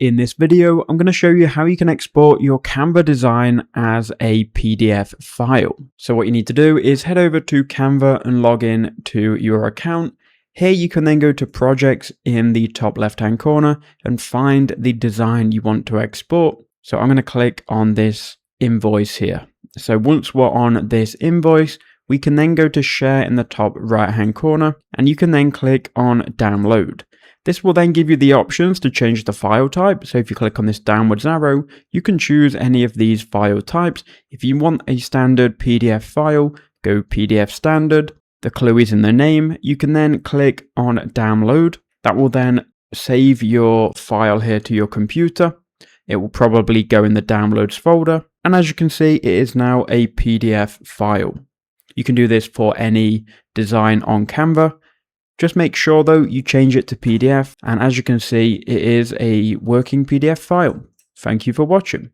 In this video, I'm going to show you how you can export your Canva design as a PDF file. So what you need to do is head over to Canva and log in to your account. Here you can then go to projects in the top left-hand corner and find the design you want to export. So I'm going to click on this invoice here. So once we're on this invoice, we can then go to share in the top right-hand corner and you can then click on download. This will then give you the options to change the file type. So if you click on this downwards arrow, you can choose any of these file types. If you want a standard PDF file, go PDF standard. The clue is in the name. You can then click on download. That will then save your file here to your computer. It will probably go in the downloads folder. And as you can see, it is now a PDF file. You can do this for any design on Canva. Just make sure though you change it to PDF, and as you can see, it is a working PDF file. Thank you for watching.